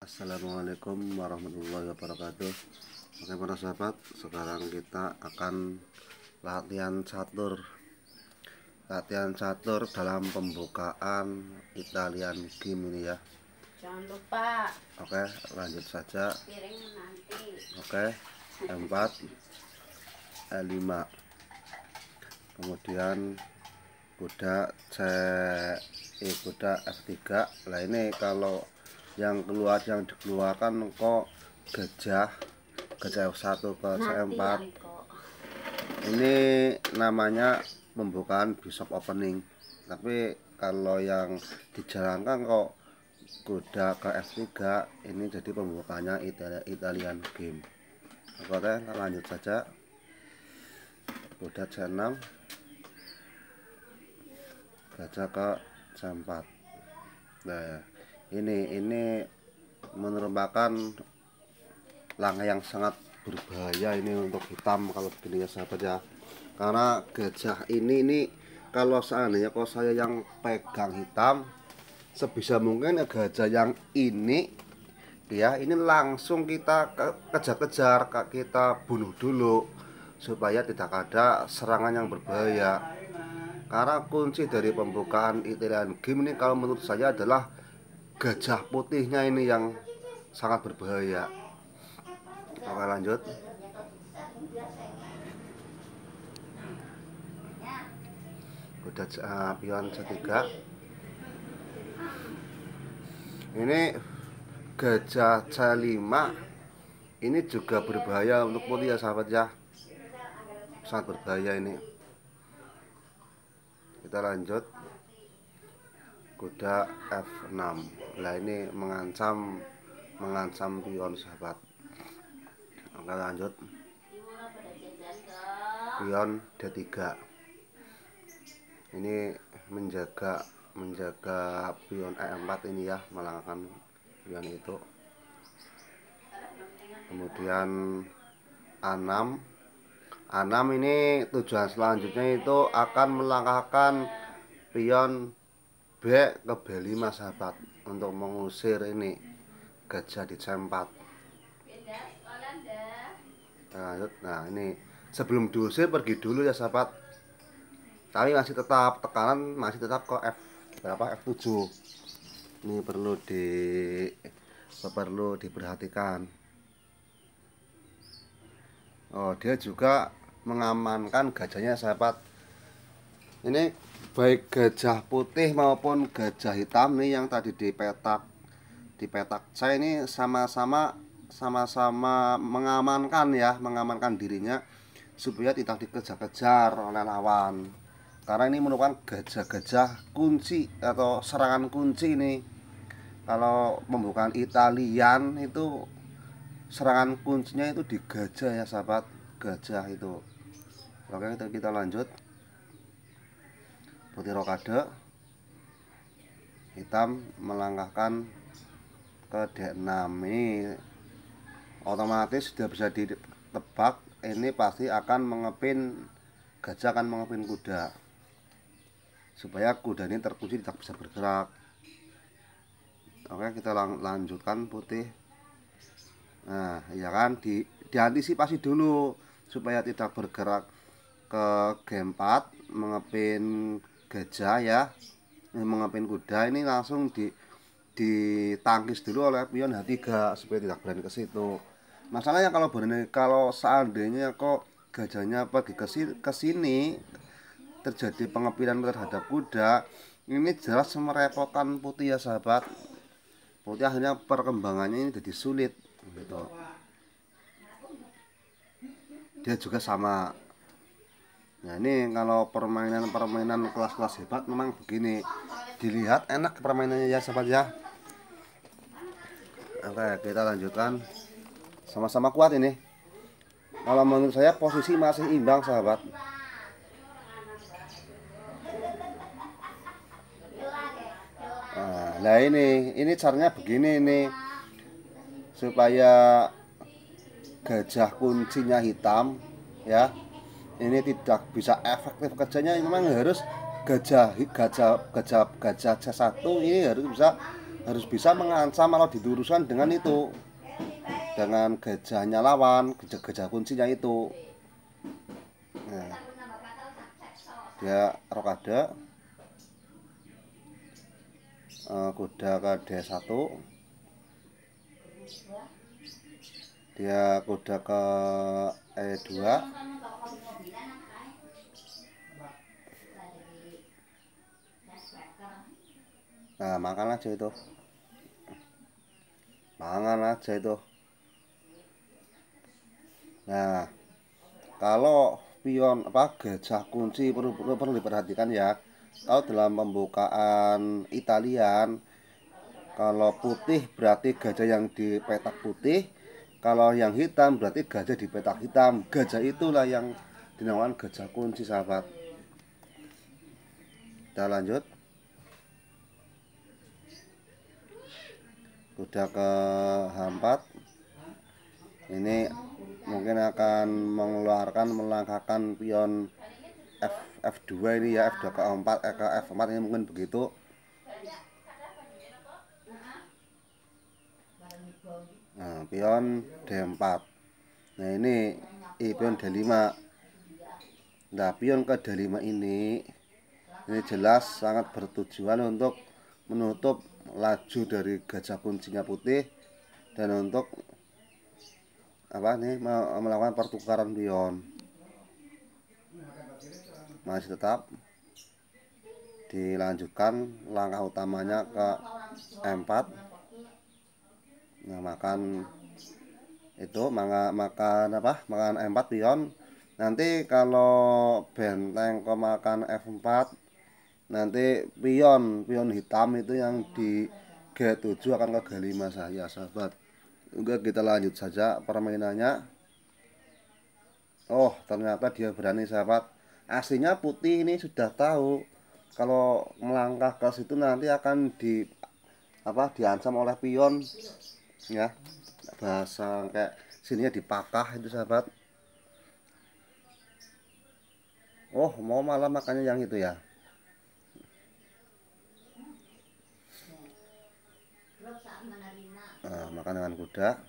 Assalamualaikum warahmatullahi wabarakatuh. Oke para sahabat, sekarang kita akan latihan catur dalam pembukaan Italian game ini ya. Jangan lupa. Oke, lanjut saja. Piring nanti. Oke, E4 E5, kemudian kuda kuda F3. Nah ini kalau yang dikeluarkan kok gajah F1 ke C4. Ini namanya pembukaan bishop opening, tapi kalau yang dijalankan kok kuda ke F3, ini jadi pembukanya Italian game. Oke, lanjut saja. Kuda C6, gajah ke C4. Nah, ini merupakan langkah yang sangat berbahaya ini untuk hitam kalau begini ya sahabat ya. Karena gajah ini kalau seandainya saya yang pegang hitam, sebisa mungkin gajah yang ini ya, ini langsung kita kejar-kejar, kita bunuh dulu supaya tidak ada serangan yang berbahaya. Karena kunci dari pembukaan Italian game ini kalau menurut saya adalah gajah putihnya ini yang sangat berbahaya. Oke, lanjut. Kuda pion C3. Ini gajah C5. Ini juga berbahaya untuk putih ya sahabat ya. Sangat berbahaya ini. Kita lanjut. Kuda F6. Nah ini mengancam pion sahabat. Oke, lanjut. Pion D3. Ini menjaga pion E4 ini ya, melangkahkan pion itu. Kemudian A6 ini tujuan selanjutnya itu akan melangkahkan pion B ke B5 sahabat, untuk mengusir ini gajah di C4. Nah ini sebelum diusir pergi dulu ya sahabat, tapi masih tetap tekanan masih tetap ke F7. Ini perlu diperhatikan. Oh, dia juga mengamankan gajahnya sahabat. Ini baik gajah putih maupun gajah hitam nih yang tadi di petak C ini sama-sama mengamankan dirinya supaya tidak dikejar-kejar oleh lawan. Karena ini merupakan gajah-gajah kunci atau serangan kunci nih. Kalau pembukaan Italian itu serangan kuncinya itu di gajah ya sahabat, gajah itu. Oke, kita lanjut. Putih rokade, hitam melangkahkan ke D6. Ini otomatis sudah bisa ditebak, ini pasti akan gajah akan mengepin kuda supaya kuda ini terkunci, tidak bisa bergerak. Oke, kita lanjutkan putih. Nah ya kan, diantisipasi dulu supaya tidak bergerak ke G4 mengepin gajah ya, mengepin kuda. Ini langsung ditangkis dulu oleh pion H3 supaya tidak berani ke situ. Masalahnya kalau seandainya kok gajahnya pergi ke sini, terjadi pengepinan terhadap kuda, ini jelas merepotkan putih ya sahabat. Putih akhirnya perkembangannya ini jadi sulit gitu. Dia juga sama. Nah ini kalau permainan kelas-kelas hebat memang begini, dilihat enak permainannya ya sahabat ya. Oke, kita lanjutkan. Sama-sama kuat ini. Kalau menurut saya posisi masih imbang sahabat. Nah ini caranya begini ini, supaya gajah kuncinya hitam ya, ini tidak bisa efektif kerjanya. Memang harus gajah C1 ini harus bisa harus bisa mengancam kalau diluruskan dengan itu, dengan gajahnya lawan, gajah kuncinya itu. Nah, dia rokade, kuda ke D1, dia kuda ke E2. Nah, makan aja itu. Makan aja itu. Nah, kalau pion gajah kunci perlu diperhatikan ya. Kalau dalam pembukaan Italian, kalau putih berarti gajah yang di petak putih, kalau yang hitam berarti gajah di petak hitam. Gajah itulah yang dinamakan gajah kunci, sahabat. Kita lanjut. Kuda ke H4. Ini mungkin akan mengeluarkan, melangkahkan pion F2 ini ya, F2 ke F4, ke F4 ini mungkin begitu. Nah, pion D4. Nah, ini pion D5. Nah, pion ke D5 ini jelas sangat bertujuan untuk menutup laju dari gajah kuncinya putih dan untuk melakukan pertukaran pion. Masih tetap dilanjutkan langkah utamanya ke E4. Nah, makan itu makan E4 pion. Nanti kalau benteng makan F4, nanti pion hitam itu yang di G7 akan ke G5 saja, sahabat. Oke, kita lanjut saja permainannya. Oh, ternyata dia berani, sahabat. Aslinya putih ini sudah tahu kalau melangkah ke situ nanti akan diancam oleh pion ya. Bahasa kayak sininya dipakah itu, sahabat. Oh, mau malah makannya yang itu ya. Nah, makan dengan kuda.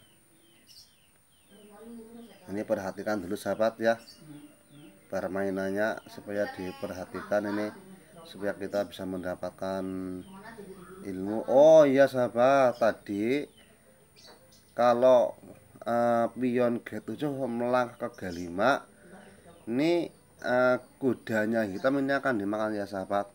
Ini perhatikan dulu, sahabat ya, permainannya supaya diperhatikan ini, supaya kita bisa mendapatkan ilmu. Oh iya, sahabat, tadi kalau pion G7 melangkah ke G5, ini kudanya hitam ini akan dimakan ya, sahabat.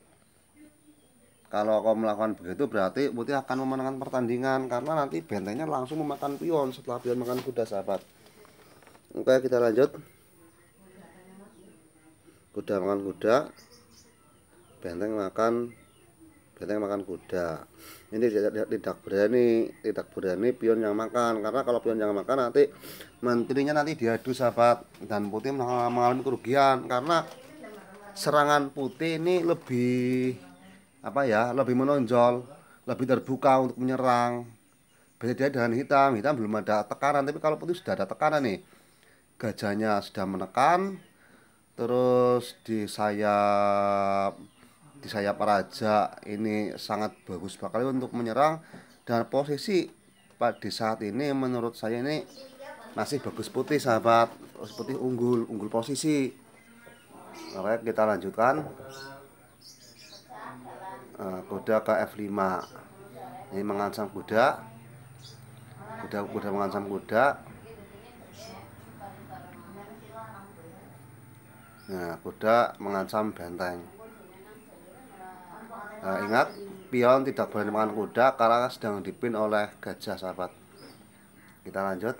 Kalau kau melakukan begitu berarti putih akan memenangkan pertandingan, karena nanti bentengnya langsung memakan pion setelah pion makan kuda, sahabat. Oke, kita lanjut. Kuda makan kuda, benteng makan kuda. Ini tidak berani pion yang makan, karena kalau pion yang makan nanti menterinya nanti diadu, sahabat, dan putih mengalami kerugian karena serangan putih ini lebih lebih menonjol, lebih terbuka untuk menyerang. Beda dengan hitam belum ada tekanan, tapi kalau putih sudah ada tekanan nih. Gajahnya sudah menekan, terus di sayap raja ini sangat bagus sekali untuk menyerang, dan posisi pada saat ini menurut saya ini masih bagus putih, sahabat. Putih unggul posisi. Oke, kita lanjutkan. Kuda ke F5. Ini mengancam kuda mengancam kuda. Nah, kuda mengancam benteng. Nah, ingat, pion tidak boleh makan kuda karena sedang dipin oleh gajah, sahabat. Kita lanjut.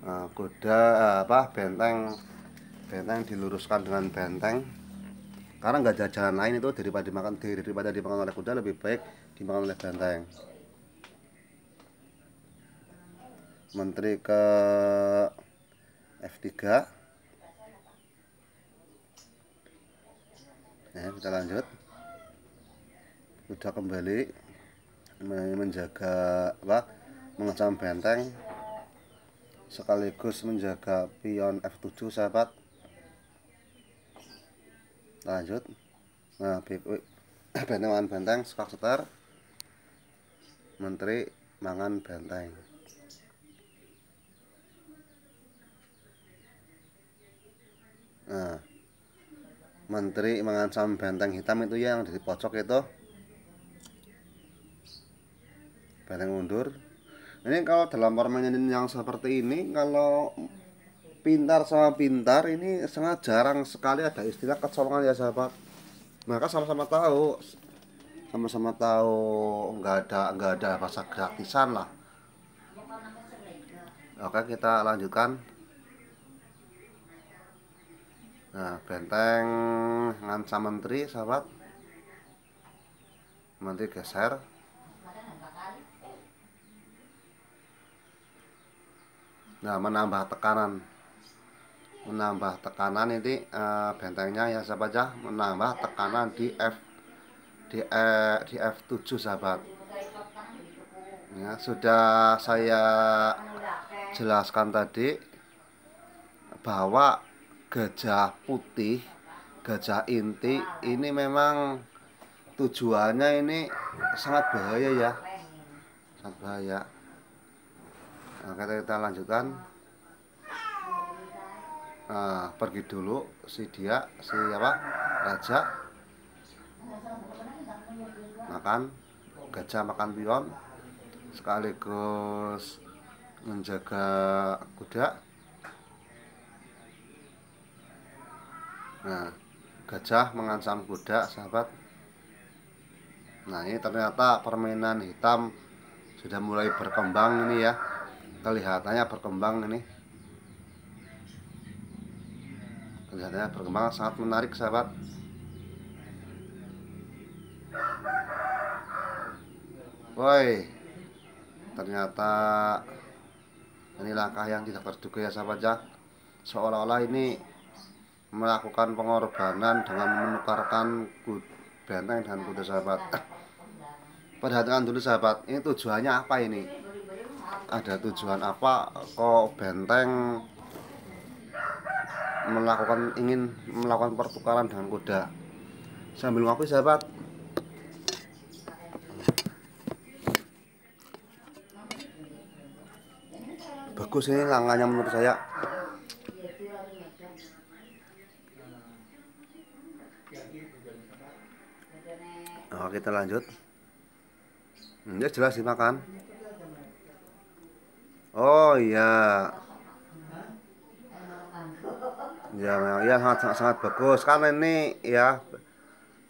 Nah, kuda benteng diluruskan dengan benteng, karena nggak ada jalan lain itu daripada dimakan oleh kuda, lebih baik dimakan oleh benteng. Menteri ke F3. Ya, kita lanjut. Kuda kembali menjaga mengecam benteng sekaligus menjaga pion F7, sahabat. Lanjut. Nah, Benteng mangan benteng, sekak seter. Menteri mangan benteng. Nah, menteri mangan sama benteng hitam itu ya, yang di pojok itu. Benteng mundur. Ini kalau dalam permainan yang seperti ini, kalau pintar sama pintar ini sangat jarang sekali ada istilah kecolongan ya sahabat. Maka sama-sama tahu nggak ada bahasa gratisan lah. Oke, kita lanjutkan. Nah, benteng nganca menteri sahabat. Menteri geser. Nah, menambah tekanan ini bentengnya ya sahabat ya, menambah tekanan di F7 sahabat. Ya, sudah saya jelaskan tadi bahwa gajah putih, gajah inti ini memang tujuannya ini sangat bahaya ya, sangat bahaya. Nah, kita lanjutkan. Nah, pergi dulu si raja makan, gajah makan pion sekaligus menjaga kuda. Nah, gajah mengancam kuda sahabat. Nah, ini ternyata permainan hitam sudah mulai berkembang ini ya, kelihatannya berkembang ini, kelihatannya berkembang sangat menarik sahabat. Woi, ternyata ini langkah yang tidak terduga ya sahabat ya, seolah-olah ini melakukan pengorbanan dengan menukarkan benteng dengan kuda sahabat. Perhatikan dulu sahabat, ini tujuannya apa ini? Ada tujuan apa kok benteng ingin melakukan pertukaran dengan kuda? Sambil ngopi sahabat. Bagus ini langkahnya menurut saya. Oh, kita lanjut. Ini jelas dimakan. Oh iya. Ya sangat bagus kan ini ya,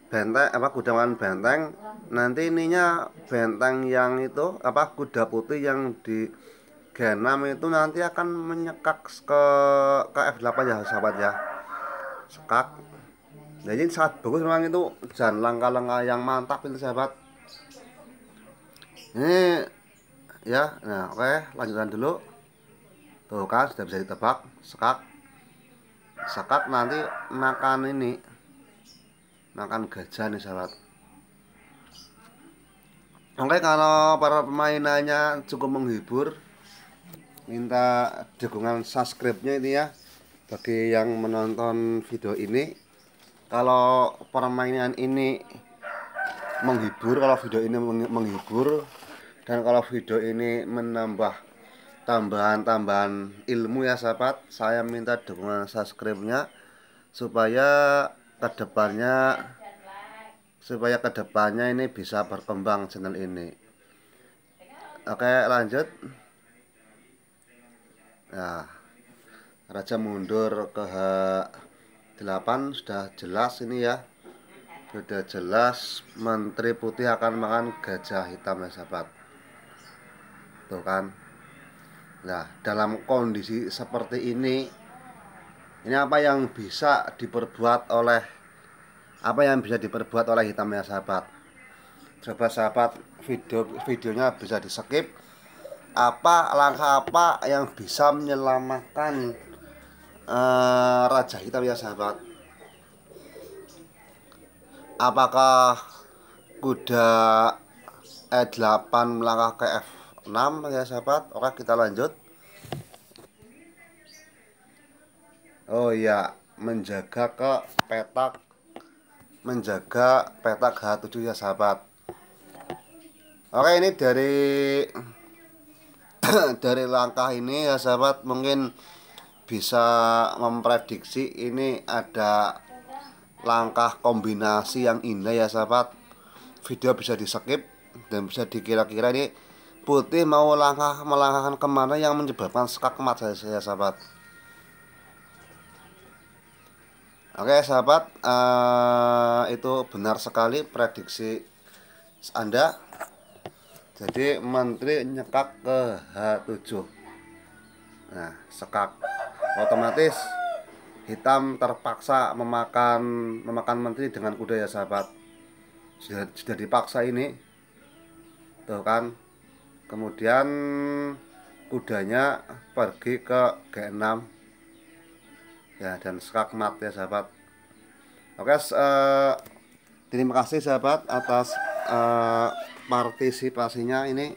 benteng kuda mangan benteng. Nanti ininya benteng yang itu kuda putih yang di G6 itu nanti akan menyekak ke F8 ya sahabat ya, sekak. Nah, ini sangat bagus memang itu, dan langkah-langkah yang mantap itu sahabat. Ini ya, nah oke lanjutkan dulu. Tuh kan sudah bisa ditebak, sekak nanti makan gajah nih sahabat. Oke, kalau para pemainannya cukup menghibur, minta dukungan subscribe-nya ini ya bagi yang menonton video ini. Kalau permainan ini menghibur, kalau video ini menghibur, dan kalau video ini menambah tambahan ilmu ya sahabat, saya minta dukungan subscribe-nya supaya kedepannya ini bisa berkembang channel ini. Oke, lanjut. Nah, raja mundur ke H8 sudah jelas ini ya, sudah jelas menteri putih akan makan gajah hitam ya sahabat. Tuh kan. Nah, dalam kondisi seperti ini apa yang bisa diperbuat oleh hitam ya sahabat. Coba sahabat, videonya bisa di skip. Langkah apa yang bisa menyelamatkan raja hitam ya sahabat? Apakah kuda E8 melangkah ke F6 ya sahabat? Oke, kita lanjut. Oh iya, menjaga ke petak menjaga petak H7 ya sahabat. Oke, ini dari langkah ini ya sahabat, mungkin bisa memprediksi ini ada langkah kombinasi yang indah ya sahabat. Video bisa di skip dan bisa dikira-kira ini putih mau melangkahkan kemana yang menyebabkan skakmat saya sahabat. Oke sahabat, itu benar sekali prediksi Anda. Jadi menteri nyekak ke H7. Nah, sekak otomatis hitam terpaksa memakan menteri dengan kuda ya sahabat. Sudah dipaksa ini. Tuh kan. Kemudian kudanya pergi ke G6. Ya, dan skakmat ya sahabat. Oke, terima kasih sahabat atas partisipasinya. Ini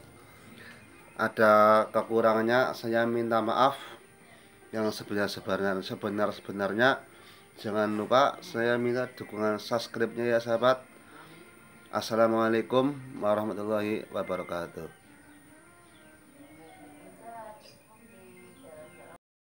ada kekurangannya, saya minta maaf yang sebenarnya. Jangan lupa saya minta dukungan subscribe-nya ya sahabat. Assalamualaikum warahmatullahi wabarakatuh.